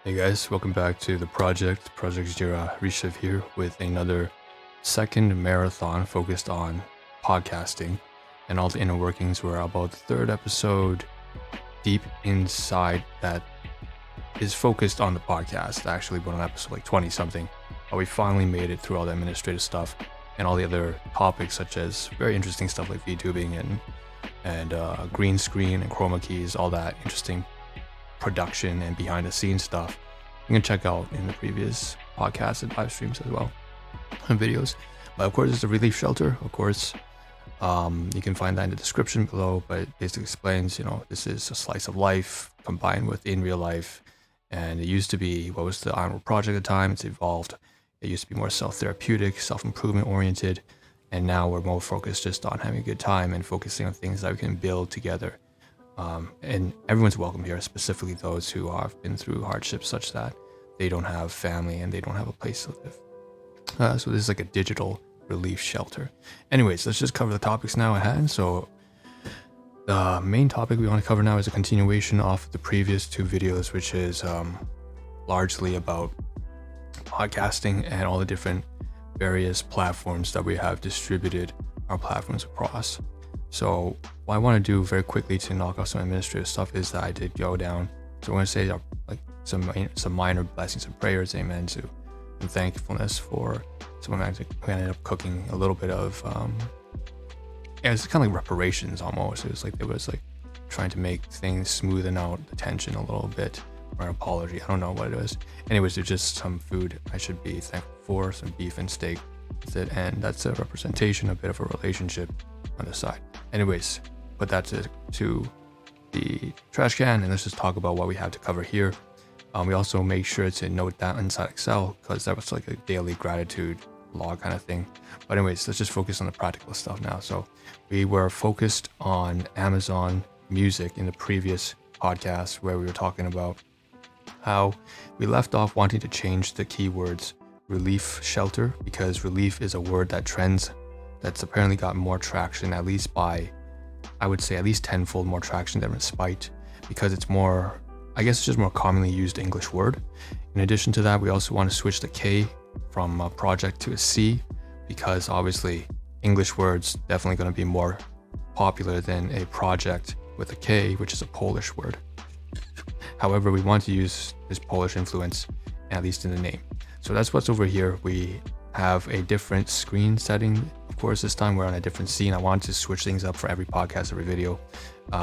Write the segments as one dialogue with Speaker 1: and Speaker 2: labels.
Speaker 1: Hey guys, welcome back to the Projekt ZRA Rishiv here with another second marathon focused on podcasting and all the inner workings. We're about the third episode deep inside that is focused on the podcast, actually, but on episode like 20 something. But we finally made it through all the administrative stuff and all the other topics, such as very interesting stuff like VTubing and green screen and chroma keys, all that interesting production and behind the scenes stuff you can check out in the previous podcasts and live streams as well and videos. But of course, it's a relief shelter. Of course, you can find that in the description below, but it basically explains, this is a slice of life combined with in real life. And it used to be, what was the Ahn Rho project at the time? It's evolved. It used to be more self-therapeutic, self-improvement oriented. And now we're more focused just on having a good time and focusing on things that we can build together. And everyone's welcome here, specifically those who have been through hardships such that they don't have family and they don't have a place to live. So this is like a digital relief shelter. Anyways, let's just cover the topics now at hand. So the main topic we want to cover now is a continuation of the previous two videos, which is largely about podcasting and all the different various platforms that we have distributed our platforms across. So what I want to do very quickly to knock off some administrative stuff is that I did go down. So I'm going to say like some minor blessings and prayers, amen, to and thankfulness for someone who ended up cooking a little bit of, it was kind of like reparations almost. It was like, trying to make things smoothen out the tension a little bit, or an apology. I don't know what it was. Anyways, there's just some food I should be thankful for, some beef and steak with it, and that's a representation, a bit of a relationship on the side. Anyways, put that to the trash can, and let's just talk about what we have to cover here. We also make sure to note that inside Excel, because that was like a daily gratitude log kind of thing. But anyways, let's just focus on the practical stuff now. So we were focused on Amazon Music in the previous podcast, where we were talking about how we left off wanting to change the keywords relief shelter, because relief is a word that trends, that's apparently got more traction, at least by, I would say, at least tenfold more traction than respite, because it's more, I guess it's just more commonly used English word. In addition to that, we also want to switch the K from a project to a C, because obviously English words definitely going to be more popular than a project with a K, which is a Polish word. However, we want to use this Polish influence, at least in the name. So that's what's over here. We have a different screen setting. Of course, this time we're on a different scene. I want to switch things up for every podcast, every video,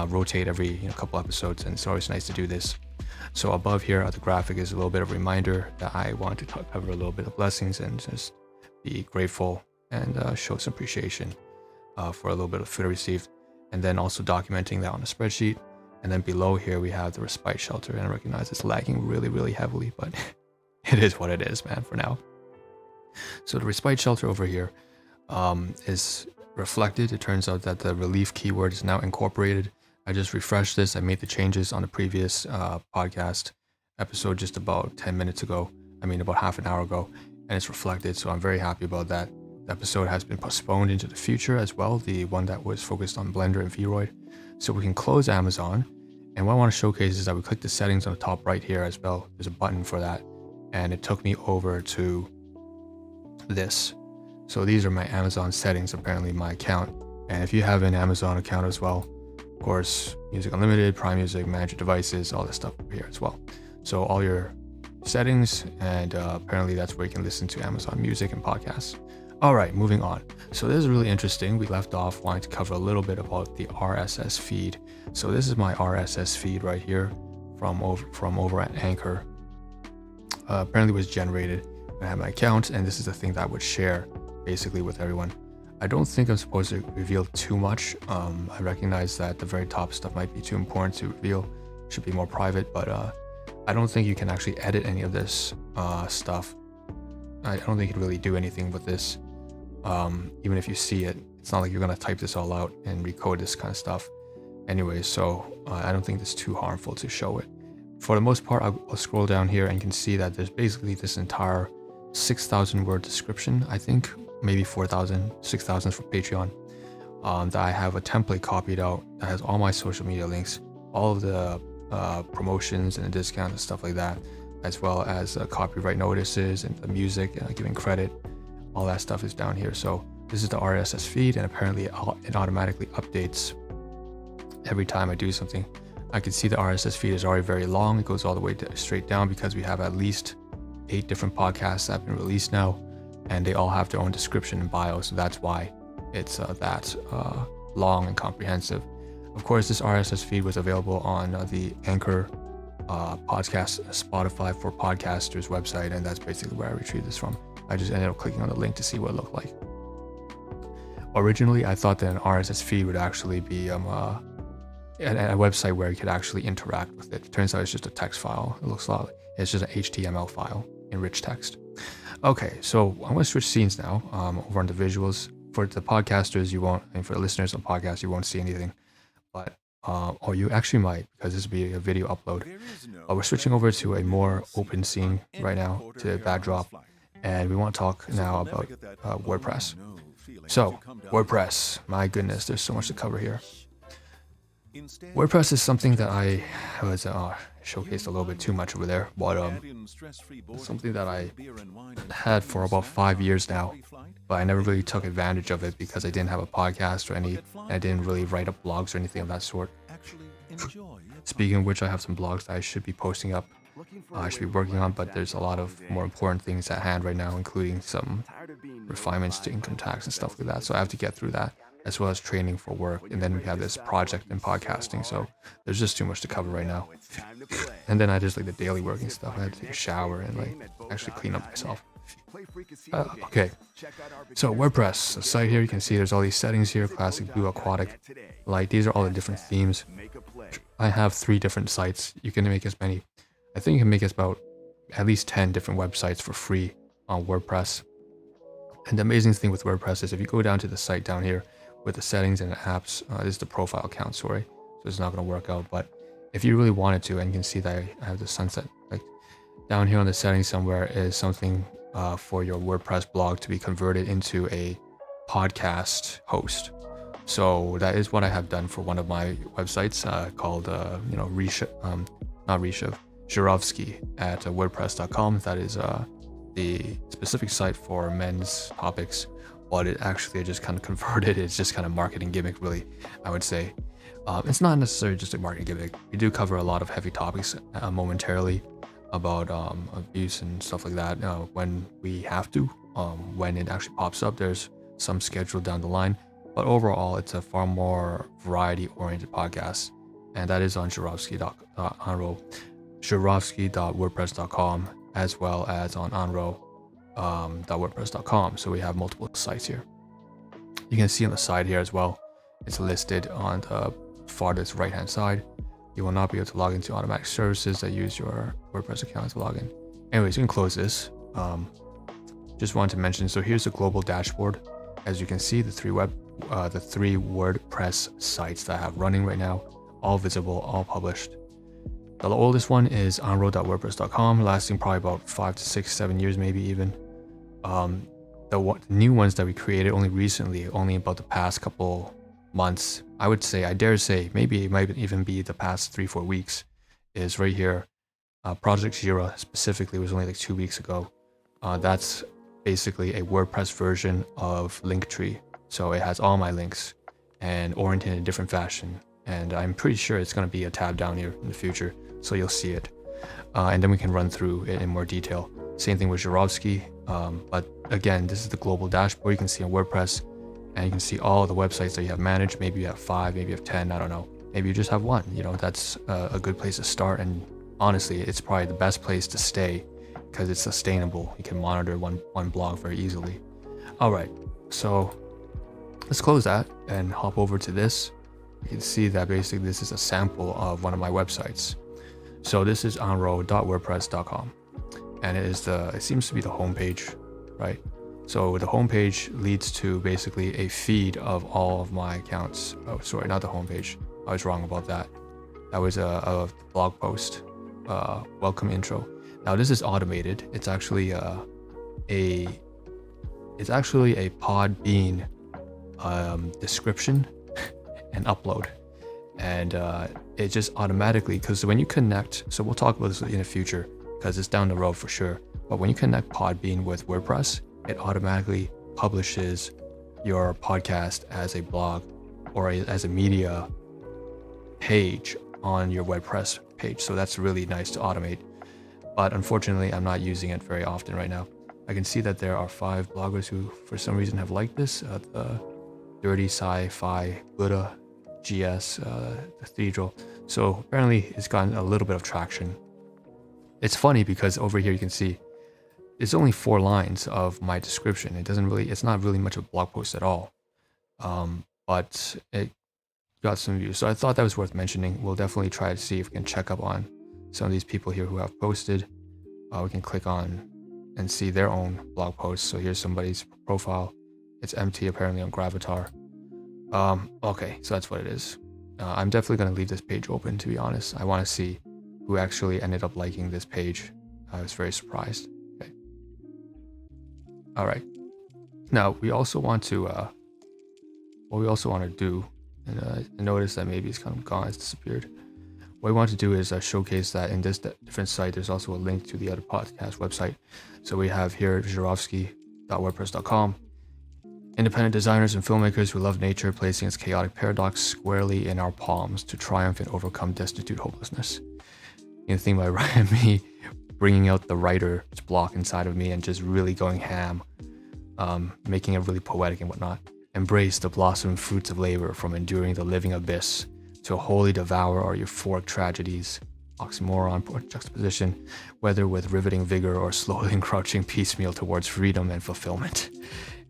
Speaker 1: rotate every couple episodes, and it's always nice to do this. So above here, the graphic is a little bit of a reminder that I want to cover a little bit of blessings and just be grateful and show some appreciation for a little bit of food I received, and then also documenting that on a spreadsheet. And then below here, we have the respite shelter, and I recognize it's lagging really, really heavily, but it is what it is, man, for now. So the respite shelter over here is reflected. It turns out that the relief keyword is now incorporated. I just refreshed this. I made the changes on the previous podcast episode just about 10 minutes ago. About half an hour ago, and it's reflected. So I'm very happy about that. The episode has been postponed into the future as well, the one that was focused on Blender and Vroid. So we can close Amazon. And what I want to showcase is that we click the settings on the top right here as well. There's a button for that. And it took me over to this. So these are my Amazon settings, apparently my account. And if you have an Amazon account as well, of course, Music Unlimited, Prime Music, manage your devices, all this stuff over here as well. So all your settings, and apparently that's where you can listen to Amazon Music and podcasts. All right, moving on. So this is really interesting. We left off wanting to cover a little bit about the RSS feed. So this is my RSS feed right here from over at Anchor. Apparently was generated when I had my account, and this is the thing that I would share basically with everyone. I don't think I'm supposed to reveal too much. I recognize that the very top stuff might be too important to reveal. It should be more private, but I don't think you can actually edit any of this stuff. I don't think you can really do anything with this. Even if you see it, it's not like you're gonna type this all out and recode this kind of stuff. Anyway, so I don't think it's too harmful to show it. For the most part, I'll scroll down here and you can see that there's basically this entire 6,000 word description, I think, maybe 4,000, 6,000 for Patreon, that I have a template copied out that has all my social media links, all of the promotions and the discounts and stuff like that. as well as copyright notices and the music, giving credit. All that stuff is down here. So this is the RSS feed, and apparently it automatically updates every time I do something. I can see the RSS feed is already very long. It goes all the way straight down because we have at least 8 different podcasts that have been released now, and they all have their own description and bio. So that's why it's that long and comprehensive. Of course, this RSS feed was available on the Anchor podcast, Spotify for Podcasters website, and that's basically where I retrieved this from. I just ended up clicking on the link to see what it looked like. Originally, I thought that an RSS feed would actually be a website where you could actually interact with it. Turns out it's just a text file. It looks like it's just an HTML file in rich text. Okay, so I'm going to switch scenes now over on the visuals. For the podcasters, you won't, and for the listeners on podcasts, you won't see anything. But or you actually might, because this will be a video upload. We're switching over to a more open scene right now, to backdrop, and we want to talk now about WordPress. So WordPress, my goodness, there's so much to cover here. WordPress is something that I was showcased a little bit too much over there, but something that I had for about 5 years now, but I never really took advantage of it because I didn't have a podcast or and I didn't really write up blogs or anything of that sort. Speaking of which, I have some blogs that I should be posting up. I should be working on, but there's a lot of more important things at hand right now, including some refinements to income tax and stuff like that. So I have to get through that, as well as training for work. And then we have this project in podcasting. So there's just too much to cover right now. And then I just the daily working stuff. I had to take a shower and actually clean up myself. Okay, so WordPress, the site here, you can see there's all these settings here: classic, blue, aquatic, light. These are all the different themes. I have 3 different sites. You can make as many. I think you can make about at least 10 different websites for free on WordPress. And the amazing thing with WordPress is if you go down to the site down here with the settings and the apps, this is the profile account, sorry, so it's not going to work out. But if you really wanted to, and you can see that I have the sunset, down here on the settings somewhere is something for your WordPress blog to be converted into a podcast host. So that is what I have done for one of my websites called Zyrowski at wordpress.com. That is the specific site for men's topics, but it actually just kind of converted. It's just kind of marketing gimmick, really, I would say. It's not necessarily just a marketing gimmick. We do cover a lot of heavy topics momentarily about abuse and stuff like that when we have to. When it actually pops up, there's some schedule down the line, but overall it's a far more variety-oriented podcast, and that is on Ahn Rho, Zyrowski.wordpress.com, as well as on Ahn Rho .wordpress.com. So we have multiple sites here. You can see on the side here as well, it's listed on the farthest right hand side. You will not be able to log into automatic services that use your WordPress account to log in. Anyways, you can close this. Just wanted to mention, so here's the global dashboard. As you can see, the 3 WordPress sites that I have running right now, all visible, all published. The oldest one is ahn.wordpress.com, lasting probably about 5 to 6, 7 years, maybe even. The new ones that we created only recently, only about the past couple months, I would say, I dare say, maybe it might even be the past 3-4 weeks, is right here. Project Zero specifically was only 2 weeks ago. That's basically a WordPress version of Linktree. So it has all my links and oriented in a different fashion. And I'm pretty sure it's going to be a tab down here in the future, so you'll see it. And then we can run through it in more detail. Same thing with Zyrowski. But again, this is the global dashboard you can see on WordPress, and you can see all of the websites that you have managed. Maybe you have 5, maybe you have 10, I don't know. Maybe you just have 1. That's a good place to start. And honestly, it's probably the best place to stay because it's sustainable. You can monitor one blog very easily. All right, so let's close that and hop over to this. You can see that basically this is a sample of one of my websites. So this is ahn.wordpress.com, and it seems to be the homepage, right? So the homepage leads to basically a feed of all of my accounts. Oh, sorry, not the homepage. I was wrong about that. That was a blog post, welcome intro. Now this is automated. It's actually a Podbean description and upload, and it just automatically, because when you connect, so we'll talk about this in the future, because it's down the road for sure. But when you connect Podbean with WordPress, it automatically publishes your podcast as a blog or as a media page on your WordPress page. So that's really nice to automate. But unfortunately, I'm not using it very often right now. I can see that there are 5 bloggers who, for some reason, have liked this. The Dirty Sci-Fi, Buddha, GS, Cathedral. So apparently, it's gotten a little bit of traction. It's funny because over here you can see it's only 4 lines of my description. It's not really much of a blog post at all. But it got some views. So I thought that was worth mentioning. We'll definitely try to see if we can check up on some of these people here who have posted. We can click on and see their own blog posts. So here's somebody's profile. It's empty apparently on Gravatar. Okay, so that's what it is. I'm definitely going to leave this page open, to be honest. I want to see who actually ended up liking this page. I was very surprised. Okay. All right. Now we also want to, what we also want to do, and I noticed that maybe it's kind of gone, it's disappeared. What we want to do is showcase that in this different site, there's also a link to the other podcast website. So we have here Zyrowski.wordpress.com. Independent designers and filmmakers who love nature, placing its chaotic paradox squarely in our palms to triumph and overcome destitute hopelessness. You can think by me bringing out the writer's block inside of me and just really going ham, making it really poetic and whatnot. Embrace the blossom fruits of labor, from enduring the living abyss to wholly devour our euphoric tragedies. Oxymoron, juxtaposition, whether with riveting vigor or slowly encroaching piecemeal towards freedom and fulfillment.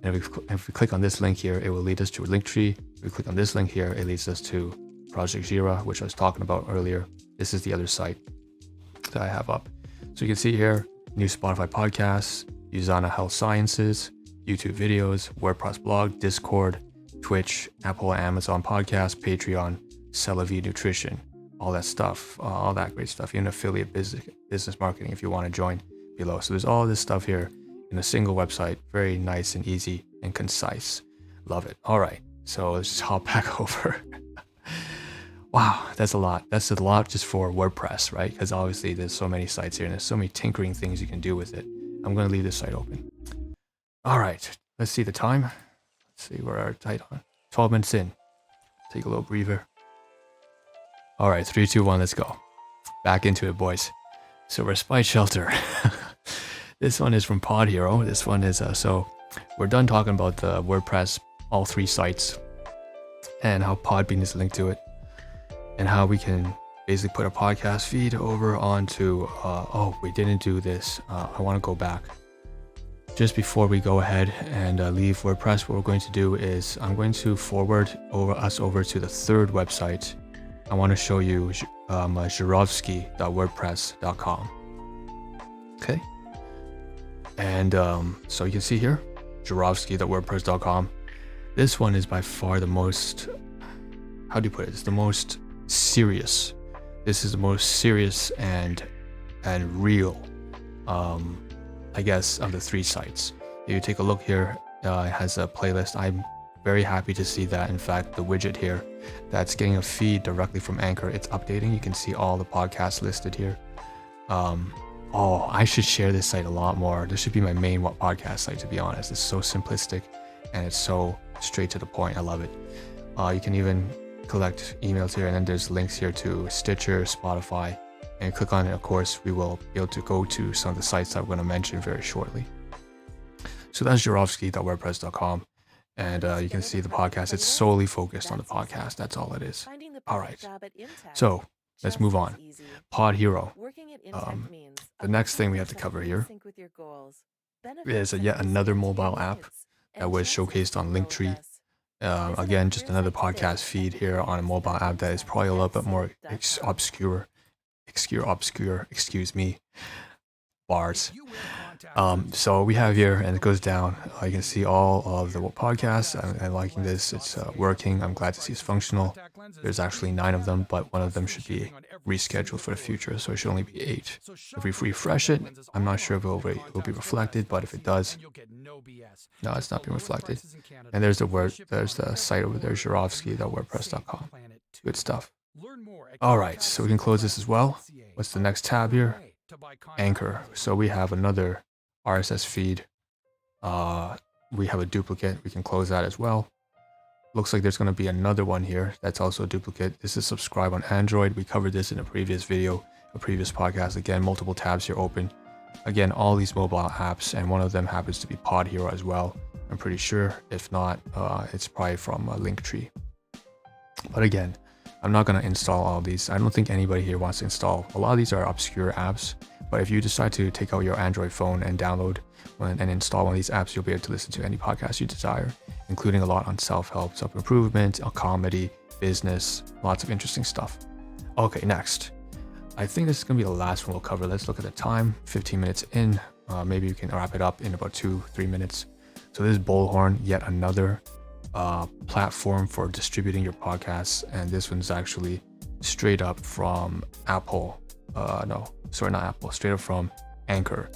Speaker 1: And if we click on this link here, it will lead us to a link tree. If we click on this link here, it leads us to Projekt ZRA, which I was talking about earlier. This is the other site that I have up. So you can see here, new Spotify podcasts, Usana Health Sciences, YouTube videos, WordPress blog, Discord, Twitch, Apple and Amazon podcasts, Patreon, Celavi Nutrition, all that stuff, all that great stuff. Even affiliate business marketing if you want to join below. So there's all this stuff here in a single website. Very nice and easy and concise. Love it. All right, so let's just hop back over. Wow, that's a lot. That's a lot just for WordPress, right? Because obviously there's so many sites here and there's so many tinkering things you can do with it. I'm going to leave this site open. All right, let's see the time. Let's see where our tight on. 12 minutes in. Take a little breather. All right, 3, 2, 1, let's go. Back into it, boys. So Respite Shelter. This one is from Pod Hero. This one is, so we're done talking about the WordPress, all 3 sites, and how Podbean is linked to it, and how we can basically put a podcast feed over onto, oh, we didn't do this. I want to go back. Just before we go ahead and leave WordPress, what we're going to do is I'm going to forward us over to the 3rd website. I want to show you Zyrowski.wordpress.com. Okay. And so you can see here, Zyrowski.wordpress.com. This one is by far the most, how do you put it? It's the most serious. This is the most serious and real, I guess, of the 3 sites. If you take a look here, it has a playlist. I'm very happy to see that. In fact, the widget here that's getting a feed directly from Anchor, it's updating. You can see all the podcasts listed here. Oh, I should share this site a lot more. This should be my main podcast site, to be honest. It's so simplistic and it's so straight to the point. I love it. You can even collect emails here, and then there's links here to Stitcher, Spotify, and you click on it. Of course, we will be able to go to some of the sites that I'm going to mention very shortly. So that's Zyrowski.wordpress.com. And you can see the podcast. It's solely focused on the podcast. That's all it is. All right. So let's move on. Pod Hero. The next thing we have to cover here is yet another mobile app that was showcased on Linktree. Again, just another podcast feed here on a mobile app that is probably a little bit more obscure, excuse me, bars. So we have here, and it goes down. You can see all of the podcasts. I'm liking this. It's working. I'm glad to see it's functional. There's actually 9 of them, but one of them should be rescheduled for the future, so it should only be 8. If we refresh it, I'm not sure if it will be reflected, but if it does, no, it's not being reflected. And there's the site over there, Zyrowski.wordpress.com. Good stuff. All right, so we can close this as well. What's the next tab here? Anchor. So we have another RSS feed. We have a duplicate. We can close that as well. Looks like there's going to be another one here that's also a duplicate. This is subscribe on Android. We covered this in a previous video, a previous podcast. Again, multiple tabs here open. Again, all these mobile apps, and one of them happens to be Pod Hero as well. I'm pretty sure. If not, it's probably from Linktree. But again, I'm not going to install all these. I don't think anybody here wants to install. A lot of these are obscure apps, but if you decide to take out your Android phone and download and install one of these apps, you'll be able to listen to any podcast you desire, including a lot on self-help, self-improvement, comedy, business, lots of interesting stuff. Okay, next. I think this is going to be the last one we'll cover. Let's look at the time, 15 minutes in. Maybe we can wrap it up in about 2-3 minutes. So this is BullHorn, yet another platform for distributing your podcasts, and this one's actually straight up from Apple. Straight up from Anchor,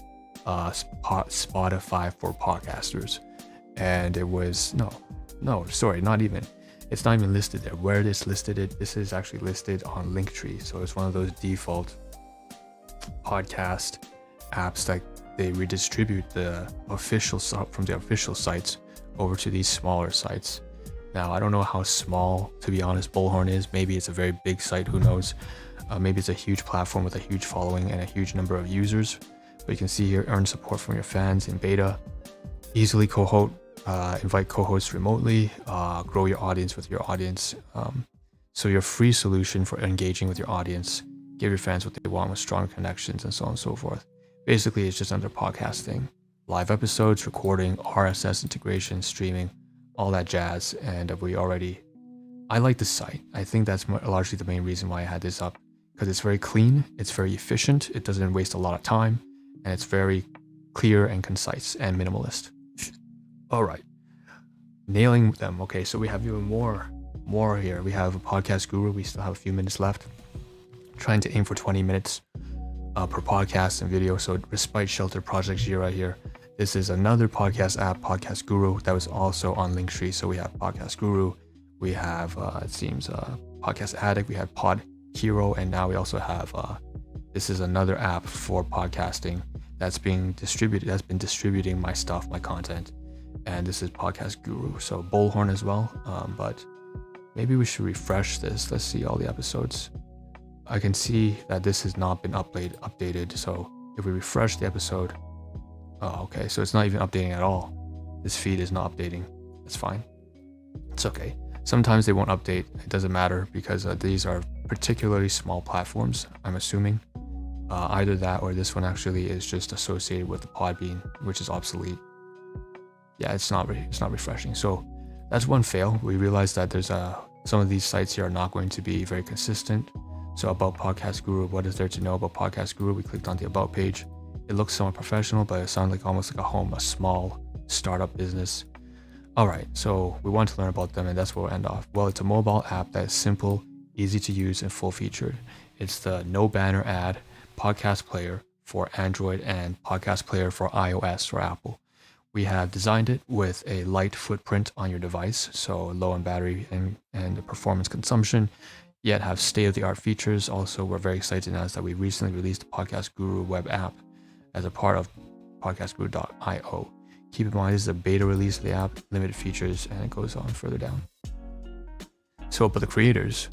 Speaker 1: Spotify for podcasters. And it was it's not even listed there. Where it is listed, this is actually listed on Linktree. So it's one of those default podcast apps that they redistribute the official from the official sites over to these smaller sites. Now, I don't know how small, to be honest, BullHorn is. Maybe it's a very big site, who knows? Maybe it's a huge platform with a huge following and a huge number of users. But you can see here, earn support from your fans in beta, easily invite co-hosts remotely, grow your audience with your audience. So your free solution for engaging with your audience, give your fans what they want with strong connections, and so on and so forth. Basically, it's just under podcasting, live episodes, recording, RSS integration, streaming, all that jazz. And I like the site. I think that's largely the main reason why I had this up, because it's very clean, it's very efficient, it doesn't waste a lot of time, and it's very clear and concise and minimalist. All right, nailing them. Okay, so we have even more here. We have a podcast guru. We still have a few minutes left. Trying to aim for 20 minutes per podcast and video. So Respite Shelter Projekt ZRA here. This is another podcast app, Podcast Guru, that was also on Linktree. So we have Podcast Guru, we have Podcast Addict, we have Pod Hero, and now we also have this is another app for podcasting that's been distributing my stuff, my content. And this is Podcast Guru. So BullHorn as well. But maybe we should refresh this. Let's see all the episodes. I can see that this has not been updated. So if we refresh the episode, okay, so it's not even updating at all. This feed is not updating. That's fine. It's okay. Sometimes they won't update. It doesn't matter because these are particularly small platforms, I'm assuming. Either that or this one actually is just associated with the Podbean, which is obsolete. Yeah, it's not refreshing. So that's one fail. We realized that there's some of these sites here are not going to be very consistent. So about Podcast Guru, what is there to know about Podcast Guru? We clicked on the about page. It looks somewhat professional, but it sounds like almost like a small startup business. All right, so we want to learn about them, and that's where we'll end off. Well, it's a mobile app that is simple, easy to use, and full-featured. It's the no banner ad podcast player for Android and podcast player for iOS or Apple. We have designed it with a light footprint on your device, so low on battery and the performance consumption, yet have state-of-the-art features. Also, we're very excited to announce that we recently released a Podcast Guru web app as a part of podcastguru.io. Keep in mind, this is a beta release of the app, limited features, and it goes on further down. So, but the creators.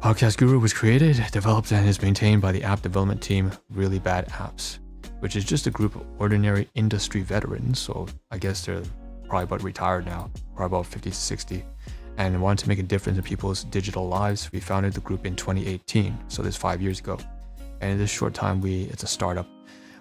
Speaker 1: Podcast Guru was created, developed, and is maintained by the app development team, Really Bad Apps, which is just a group of ordinary industry veterans. So I guess they're probably about retired now, probably about 50 to 60, and wanted to make a difference in people's digital lives. We founded the group in 2018, so this 5 years ago. And in this short time, it's a startup.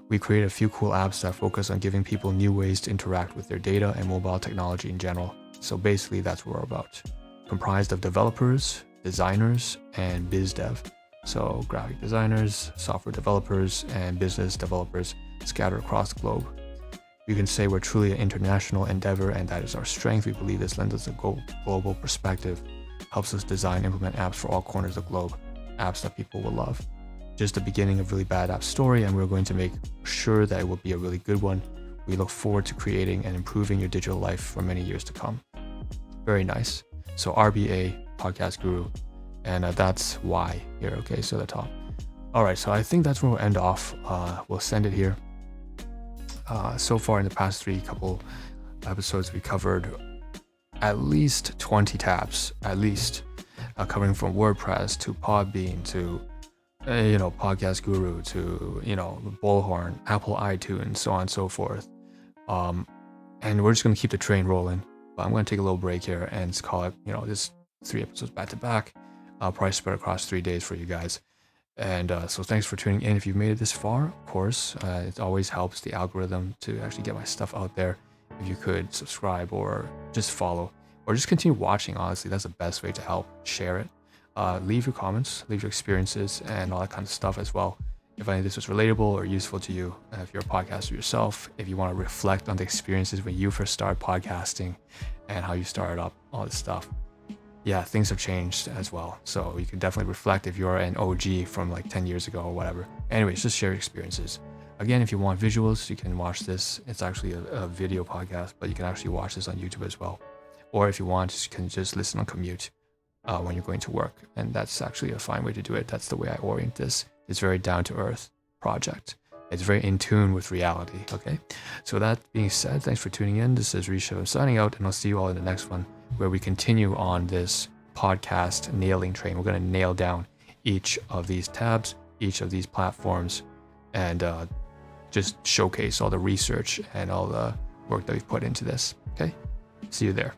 Speaker 1: We created a few cool apps that focus on giving people new ways to interact with their data and mobile technology in general. So basically, that's what we're about. Comprised of developers, designers, and biz dev. So graphic designers, software developers, and business developers scattered across the globe. You can say we're truly an international endeavor, and that is our strength. We believe this lends us a global perspective, helps us design and implement apps for all corners of the globe, apps that people will love. Just the beginning of Really Bad App story, and we're going to make sure that it will be a really good one. We look forward to creating and improving your digital life for many years to come. Very nice. So RBA, Podcast Guru, and that's why here. Okay, so the top. All right, so I think that's where we'll end off. We'll send it here. So far in the past couple episodes, we covered at least 20 tabs, at least, covering from WordPress to Podbean to Podcast Guru to BullHorn, Apple iTunes, so on and so forth. And we're just gonna keep the train rolling. But I'm gonna take a little break here and just call it this 3 episodes back to back. I'll probably spread across 3 days for you guys. And so thanks for tuning in. If you've made it this far, of course, it always helps the algorithm to actually get my stuff out there. If you could subscribe or just follow or just continue watching, honestly, that's the best way to help. Share it. Leave your comments, leave your experiences and all that kind of stuff as well. If any of this was relatable or useful to you, if you're a podcaster yourself, if you want to reflect on the experiences when you first started podcasting and how you started up, all this stuff. Yeah, things have changed as well. So you can definitely reflect if you're an OG from like 10 years ago or whatever. Anyways, just share your experiences. Again, if you want visuals, you can watch this. It's actually a video podcast, but you can actually watch this on YouTube as well. Or if you want, you can just listen on commute when you're going to work. And that's actually a fine way to do it. That's the way I orient this. It's very down to earth project. It's very in tune with reality. Okay. So that being said, thanks for tuning in. This is Risha signing out, and I'll see you all in the next one, where we continue on this podcast nailing train. We're going to nail down each of these tabs, each of these platforms, and just showcase all the research and all the work that we've put into this. Okay. See you there.